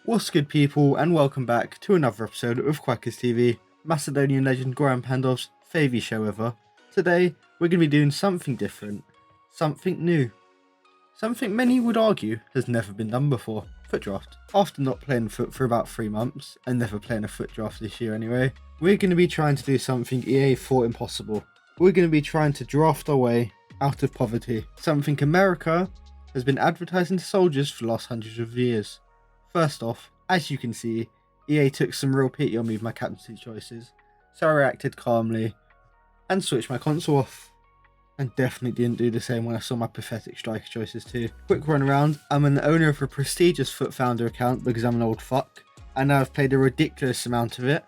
What's good, people, and welcome back to another episode of Quackers TV, Macedonian legend Goran Pandov's favourite show ever. Today, we're going to be doing something different, something new, something many would argue has never been done before, foot draft. After not playing foot for about 3 months, and never playing a foot draft this year anyway, we're going to be trying to do something EA thought impossible. We're going to be trying to draft our way out of poverty, something America has been advertising to soldiers for the last hundreds of years. First off, as you can see, EA took some real pity on me with my captaincy choices, so I reacted calmly and switched my console off. And definitely didn't do the same when I saw my pathetic striker choices too. Quick run around, I'm an owner of a prestigious Foot Founder account because I'm an old fuck, and I've played a ridiculous amount of it.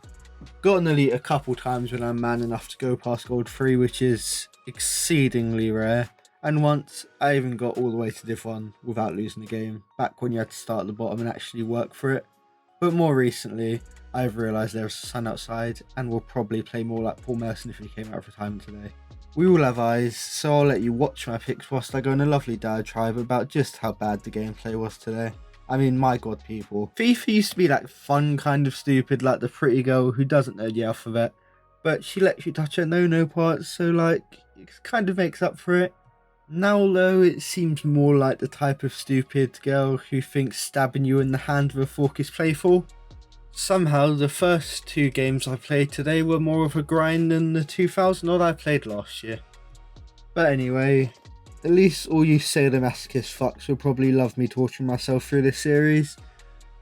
Got an elite a couple times when I'm man enough to go past gold 3, which is exceedingly rare. And once, I even got all the way to Div 1 without losing the game, back when you had to start at the bottom and actually work for it. But more recently, I've realised there's a sun outside, and will probably play more like Paul Merson if he came out of retirement today. We all have eyes, so I'll let you watch my picks whilst I go on a lovely diatribe about just how bad the gameplay was today. I mean, my god, people. FIFA used to be like fun kind of stupid, like the pretty girl who doesn't know the alphabet, but she lets you touch her no-no parts, so like, it kind of makes up for it. Now though, it seems more like the type of stupid girl who thinks stabbing you in the hand with a fork is playful. Somehow the first 2 games I played today were more of a grind than the 2,000 odd I played last year. But anyway, at least all you sadomasochist fucks will probably love me torturing myself through this series.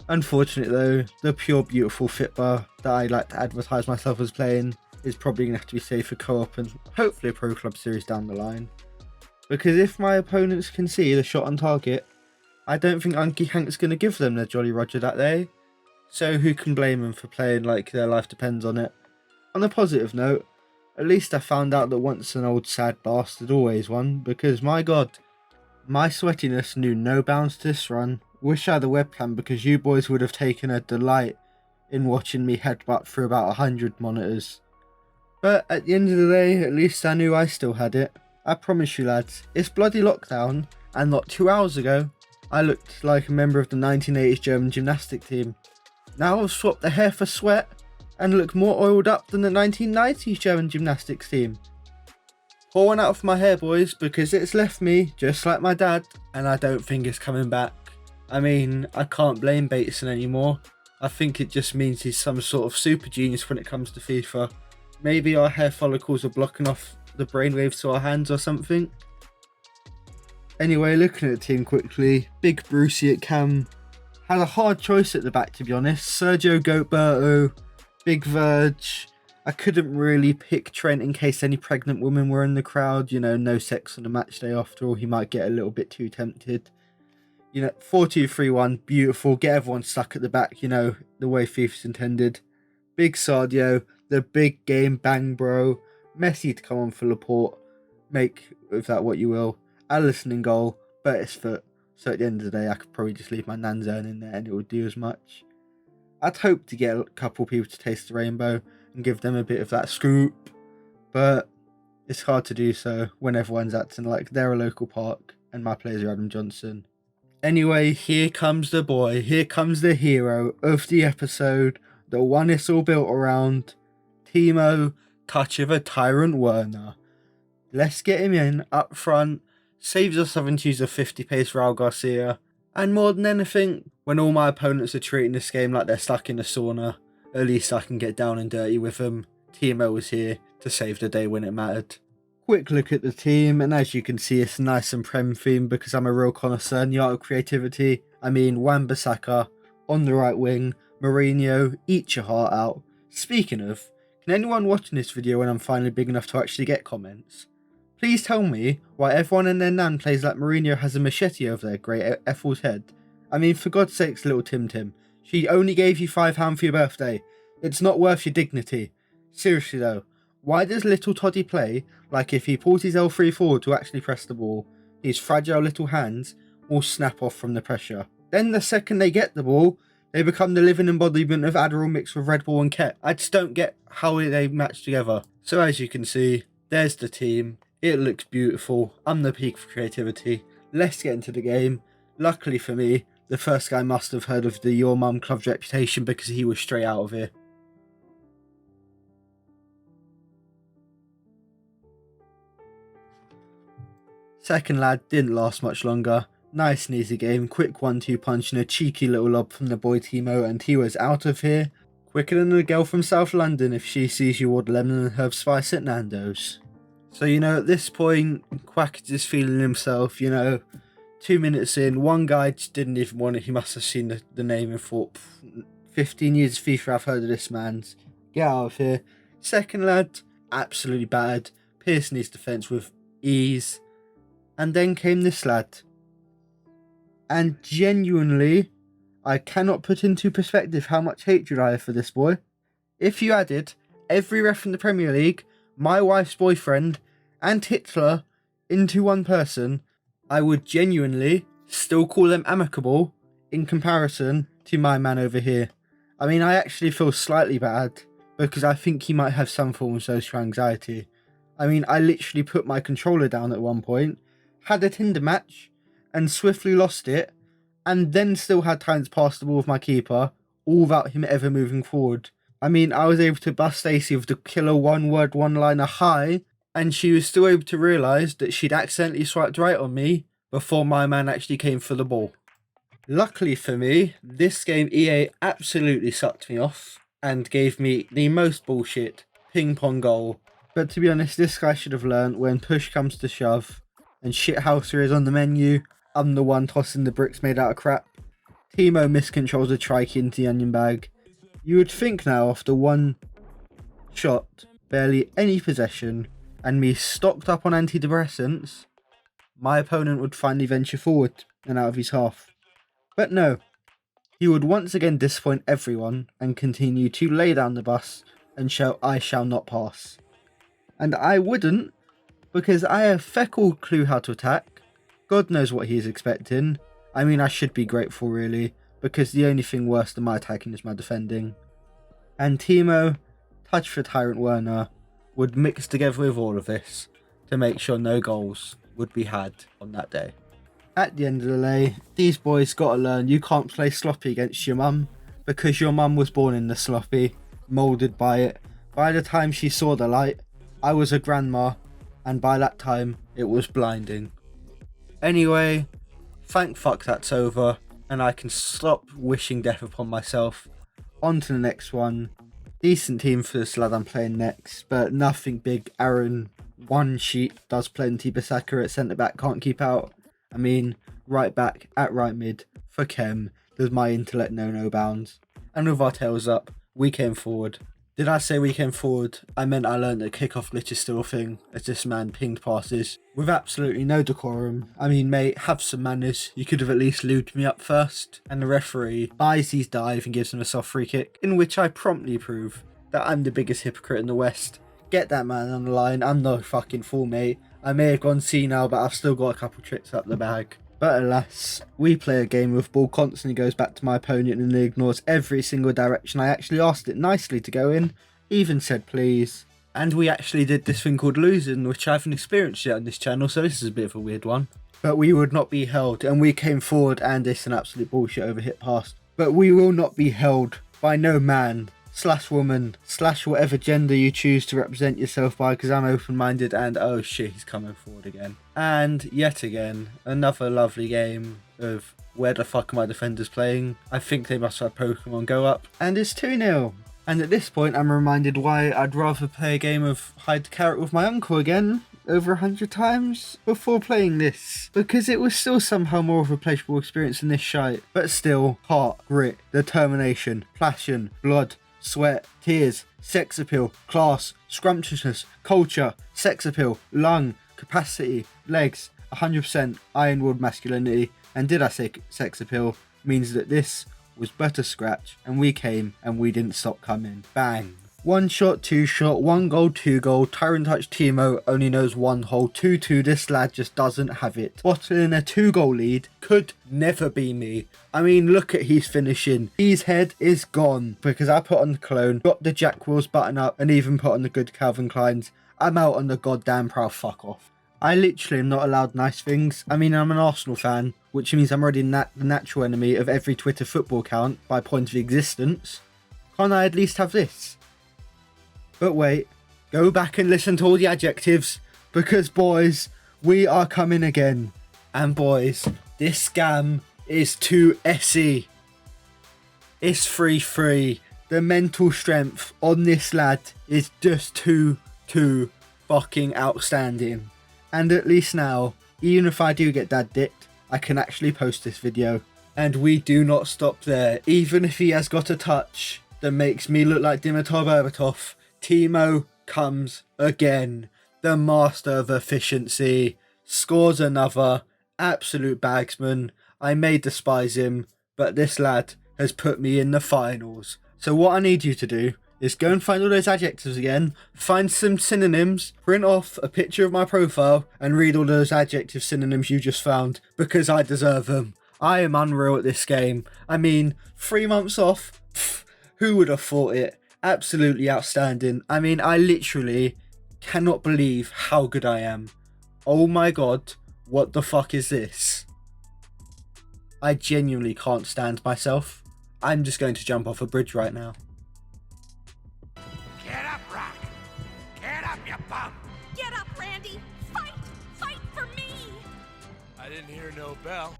Unfortunately though, the pure beautiful fitbar that I like to advertise myself as playing is probably going to have to be saved for co-op and hopefully a pro club series down the line. Because if my opponents can see the shot on target, I don't think Unky Hank's going to give them their Jolly Roger that day. So who can blame them for playing like their life depends on it? On a positive note, at least I found out that once an old sad bastard always won, because my god, my sweatiness knew no bounds to this run. Wish I had a webcam because you boys would have taken a delight in watching me headbutt through about 100 monitors. But at the end of the day, at least I knew I still had it. I promise you lads, it's bloody lockdown, and not 2 hours ago, I looked like a member of the 1980s German gymnastic team. Now I've swapped the hair for sweat, and look more oiled up than the 1990s German gymnastics team. Pour one out for my hair, boys, because it's left me, just like my dad, and I don't think it's coming back. I mean, I can't blame Bateson anymore. I think it just means he's some sort of super genius when it comes to FIFA. Maybe our hair follicles are blocking off the brainwaves to our hands or something. Anyway, looking at the team quickly, Big Brucey at cam. Had a hard choice at the back, to be honest. Sergio Goatberto, Big Verge. I couldn't really pick Trent in case any pregnant women were in the crowd. You know, no sex on a match day after all. He might get a little bit too tempted. You know, 4-2-3-1, beautiful. Get everyone stuck at the back, you know, the way FIFA's intended. Big Sadio, the big game bang bro. Messi to come on for Laporte. Make of that what you will. Alisson in goal, but it's foot. So at the end of the day, I could probably just leave my Nanzone in there and it would do as much. I'd hope to get a couple people to taste the rainbow and give them a bit of that scoop. But it's hard to do so when everyone's acting like they're a local park and my players are Adam Johnson. Anyway, here comes the boy. Here comes the hero of the episode. The one it's all built around. Timo, touch of a Tyrant Werner. Let's get him in up front. Saves us having to use a 50 pace Raul Garcia. And more than anything, when all my opponents are treating this game like they're stuck in a sauna, at least I can get down and dirty with them. Timo was here to save the day when it mattered. Quick look at the team, and as you can see, it's nice and Prem themed because I'm a real connoisseur in the art of creativity. I mean, Wan-Bissaka on the right wing, Mourinho, eat your heart out. Speaking of, can anyone watching this video when I'm finally big enough to actually get comments? Please tell me why everyone and their nan plays like Mourinho has a machete over their great Ethel's head. I mean, for God's sakes, little Tim, she only gave you £5 for your birthday. It's not worth your dignity. Seriously though, why does little Toddy play like if he pulls his L3 forward to actually press the ball, his fragile little hands will snap off from the pressure? Then the second they get the ball, they become the living embodiment of Adderall mixed with Red Bull and Ket. I just don't get how they match together. So as you can see, there's the team. It looks beautiful. I'm the peak of creativity. Let's get into the game. Luckily for me, The first guy must have heard of the Your Mum Club's reputation because he was straight out of here. Second lad didn't last much longer. Nice and easy game, quick 1-2 punch and a cheeky little lob from the boy Timo, and he was out of here. Quicker than a girl from South London if she sees you order lemon and herb spice at Nando's. So, at this point, Quack is just feeling himself, 2 minutes in, one guy just didn't even want it. He must have seen the name and thought, 15 years of FIFA, I've heard of this man's. Get out of here. Second lad, absolutely battered, piercing his defence with ease. And then came this lad. And genuinely, I cannot put into perspective how much hatred I have for this boy. If you added every ref in the Premier League, my wife's boyfriend, and Hitler into one person, I would genuinely still call them amicable in comparison to my man over here. I mean, I actually feel slightly bad because I think he might have some form of social anxiety. I mean, I literally put my controller down at one point, had a Tinder match, and swiftly lost it, and then still had time to pass the ball with my keeper, all without him ever moving forward. I mean, I was able to bust Stacey with the killer one-word one-liner hi, and she was still able to realise that she'd accidentally swiped right on me before my man actually came for the ball. Luckily for me, this game EA absolutely sucked me off and gave me the most bullshit ping-pong goal. But to be honest, this guy should have learned when push comes to shove and shithouser is on the menu, I'm the one tossing the bricks made out of crap. Timo miscontrols a trike into the onion bag. You would think now, after one shot, barely any possession, and me stocked up on antidepressants, my opponent would finally venture forward and out of his half. But no, he would once again disappoint everyone and continue to lay down the bus and shout, "I shall not pass." And I wouldn't, because I have feck all clue how to attack. God knows what he is expecting. I mean, I should be grateful really, because the only thing worse than my attacking is my defending. And Timo, touch for Tyrant Werner, would mix together with all of this to make sure no goals would be had on that day. At the end of the day, these boys gotta learn you can't play sloppy against your mum, because your mum was born in the sloppy, moulded by it. By the time she saw the light, I was a grandma, and by that time, it was blinding. Anyway, thank fuck that's over, and I can stop wishing death upon myself. On to the next one. Decent team for this lad I'm playing next, but nothing big. Aaron, one sheet, does plenty. Basaka at centre-back, can't keep out. I mean, right back at right mid, for Kem, does my intellect know no bounds. And with our tails up, we came forward. Did I say we came forward? I meant I learned that kickoff glitch is still a thing, as this man pinged passes with absolutely no decorum. I mean, mate, have some manners. You could have at least lubed me up first. And the referee buys his dive and gives him a soft free kick, in which I promptly prove that I'm the biggest hypocrite in the West. Get that man on the line. I'm no fucking fool, mate. I may have gone senile, but I've still got a couple tricks up the bag. But alas, we play a game with ball constantly goes back to my opponent and ignores every single direction I actually asked it nicely to go in, even said please. And we actually did this thing called losing, which I haven't experienced yet on this channel, so this is a bit of a weird one. But we would not be held, and we came forward, and it's an absolute bullshit over hit pass. But we will not be held by no man / woman / whatever gender you choose to represent yourself by, because I'm open-minded. And oh shit, he's coming forward again. And yet again, another lovely game of where the fuck are my defenders playing? I think they must have Pokemon Go up. And it's 2-0. And at this point, I'm reminded why I'd rather play a game of hide the carrot with my uncle again over 100 times before playing this, because it was still somehow more of a pleasurable experience than this shite. But still, heart, grit, determination, passion, blood, sweat, tears, sex appeal, class, scrumptiousness, culture, sex appeal, lung, capacity, legs, 100% ironwood masculinity. And did I say sex appeal? Means that this was butter scratch, and we came and we didn't stop coming. Bang. 1 shot, 2 shot, 1 goal, 2 goal. Tyrant Touch Timo only knows 1 hole. 2-2. This lad just doesn't have it. Bottling a 2-goal lead could never be me. I mean, look at his finishing. His head is gone because I put on the cologne, got the Jack Wills button up, and even put on the good Calvin Kleins. I'm out on the goddamn proud fuck off. I literally am not allowed nice things. I mean, I'm an Arsenal fan, which means I'm already the natural enemy of every Twitter football account by point of existence. Can't I at least have this? But wait, go back and listen to all the adjectives, because boys, we are coming again. And boys, this scam is too essy. It's 3-3. The mental strength on this lad is just too fucking outstanding. And at least now, even if I do get dad dicked, I can actually post this video. And we do not stop there. Even if he has got a touch that makes me look like Dimitar Berbatov, Timo comes again. The master of efficiency. Scores another. Absolute bagsman. I may despise him, but this lad has put me in the finals. So what I need you to do is go and find all those adjectives again, find some synonyms, print off a picture of my profile, and read all those adjective synonyms you just found, because I deserve them. I am unreal at this game. I mean, 3 months off? Pfft, who would have thought it? Absolutely outstanding. I mean, I literally cannot believe how good I am. Oh my god, what the fuck is this? I genuinely can't stand myself. I'm just going to jump off a bridge right now. Get up, Rock! Get up, you bum! Get up, Randy! Fight! Fight for me! I didn't hear no bell.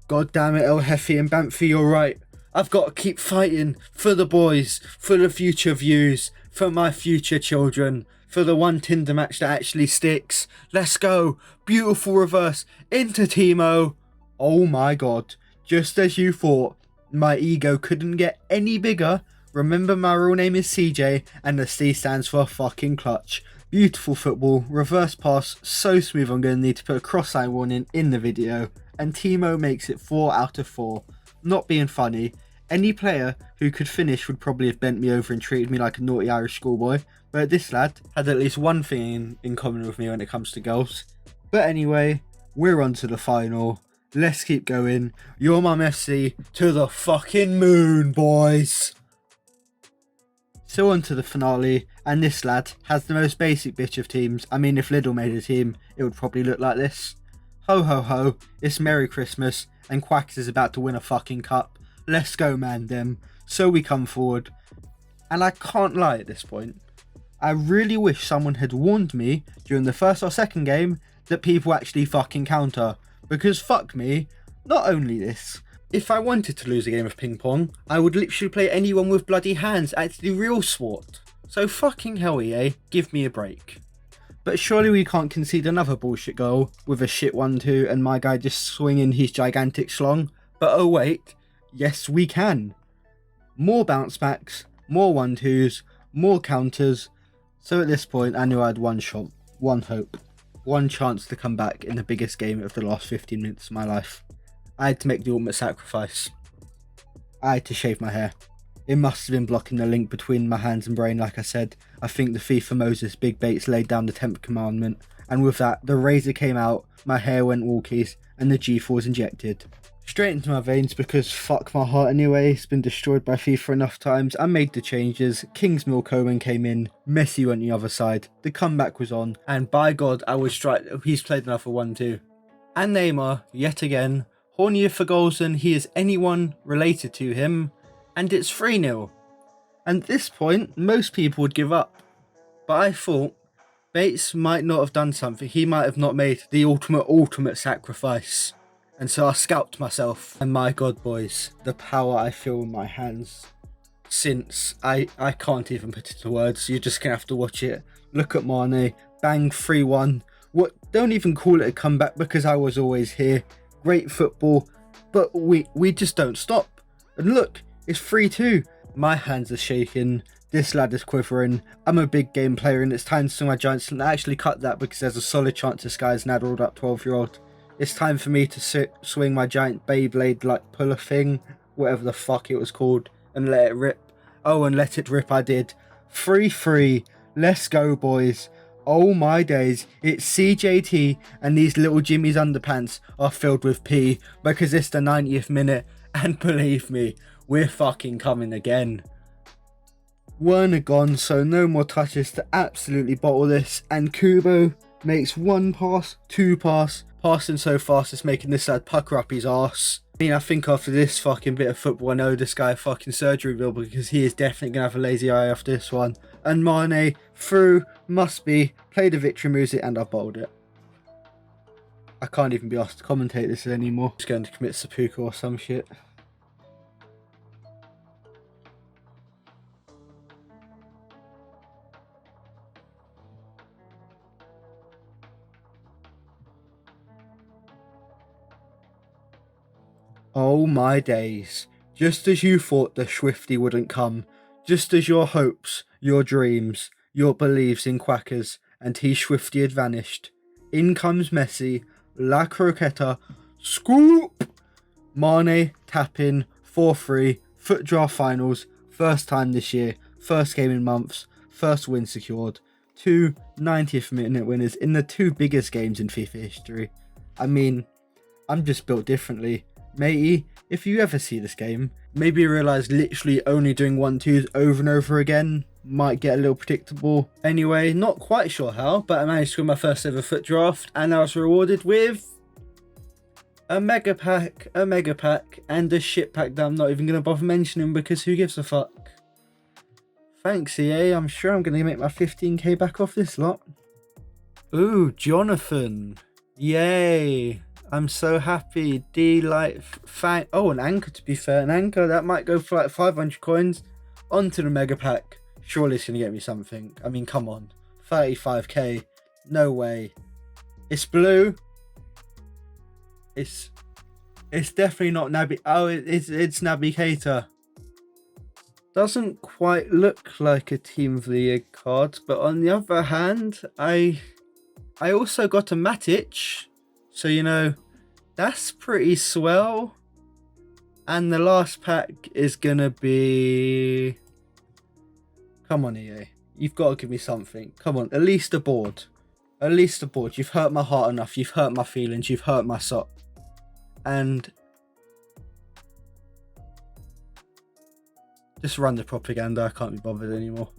God damn it, El Jefe and Banfi, you're right. I've got to keep fighting for the boys, for the future views, for my future children, for the one Tinder match that actually sticks. Let's go. Beautiful reverse into Timo. Oh my god. Just as you thought, my ego couldn't get any bigger. Remember, my real name is CJ and the C stands for fucking clutch. Beautiful football, reverse pass, so smooth I'm going to need to put a cross-eye warning in the video. And Timo makes it 4 out of 4. Not being funny, any player who could finish would probably have bent me over and treated me like a naughty Irish schoolboy. But this lad had at least one thing in common with me when it comes to goals. But anyway, we're on to the final. Let's keep going. You're my Messi to the fucking moon, boys. So on to the finale, and this lad has the most basic bitch of teams. I mean, if Lidl made a team, it would probably look like this. Ho ho ho, it's Merry Christmas, and Quacks is about to win a fucking cup. Let's go, man dem. So we come forward, and I can't lie at this point. I really wish someone had warned me during the first or second game that people actually fucking counter. Because fuck me, not only this, if I wanted to lose a game of ping pong, I would literally play anyone with bloody hands at the real sport. So fucking hell EA, give me a break. But surely we can't concede another bullshit goal with a shit 1-2 and my guy just swinging his gigantic schlong. But oh wait, yes we can. More bounce backs, more 1-2s, more counters. So at this point I knew I had one shot, one hope, one chance to come back in the biggest game of the last 15 minutes of my life. I had to make the ultimate sacrifice. I had to shave my hair. It must have been blocking the link between my hands and brain, like I said. I think the FIFA Moses Big Bates laid down the 10th commandment, and with that, the razor came out, my hair went walkies, and the G4 was injected. Straight into my veins because fuck my heart anyway, it's been destroyed by FIFA enough times. I made the changes, Kingsmill Coman came in, Messi went the other side, the comeback was on, and by God, I was he's played enough for 1-2. And Neymar, yet again, hornier for goals than he is anyone related to him, and it's 3-0. And at this point, most people would give up. But I thought, Bates might not have done something, he might have not made the ultimate sacrifice. And so I scalped myself. And my God, boys, the power I feel in my hands. Since I can't even put it into words, you're just gonna have to watch it. Look at Mane, bang, 3-1. What? Don't even call it a comeback because I was always here. Great football, but we just don't stop. And look, it's 3-2. My hands are shaking. This lad is quivering. I'm a big game player and it's time to swing my giants. And I actually cut that because there's a solid chance this guy's an addled up 12-year-old. It's time for me to swing my giant Beyblade like puller thing, whatever the fuck it was called, and let it rip. Oh, and let it rip I did. 3-3. Let's go, boys. Oh my days, it's CJT and these little Jimmy's underpants are filled with pee because it's the 90th minute and believe me, we're fucking coming again. Werner gone, so no more touches to absolutely bottle this. And Kubo makes 1 pass, 2 pass, passing so fast it's making this lad pucker up his arse. I mean, I think after this fucking bit of football, I know this guy fucking surgery bill, because he is definitely going to have a lazy eye after this one. And Mane, through, must be, play the victory music, and I bowled it. I can't even be asked to commentate this anymore. Just going to commit seppuku or some shit. Oh my days. Just as you thought the Swifty wouldn't come, just as your hopes, your dreams, your beliefs in Quackers and T Swifty had vanished, in comes Messi, La Croqueta, scoop! Mane, tap-in, 4-3, foot draft finals, first time this year, first game in months, first win secured, 2 90th minute winners in the 2 biggest games in FIFA history. I mean, I'm just built differently. Matey, if you ever see this game, maybe realise literally only doing 1-2s over and over again might get a little predictable. Anyway, not quite sure how, but I managed to win my first ever foot draft, and I was rewarded with a mega pack, and a shit pack that I'm not even going to bother mentioning because who gives a fuck. Thanks EA, I'm sure I'm going to make my 15k back off this lot. Ooh, Jonathan. Yay. I'm so happy. Oh, an anchor, to be fair. An anchor, that might go for like 500 coins. Onto the mega pack. Surely it's going to get me something. I mean, come on. 35k. No way. It's blue. It's definitely not Naby. Oh, it's Naby Keita. Doesn't quite look like a Team of the Year card. But on the other hand, I also got a Matic. So, you know, that's pretty swell. And the last pack is going to be... Come on, EA. You've got to give me something. Come on, at least a board. At least a board. You've hurt my heart enough. You've hurt my feelings. You've hurt my sock. And... just run the propaganda. I can't be bothered anymore.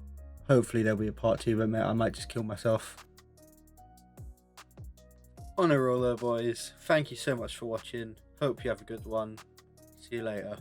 Hopefully there'll be a part 2, but mate, I might just kill myself. On a roller, boys. Thank you so much for watching. Hope you have a good one. See you later.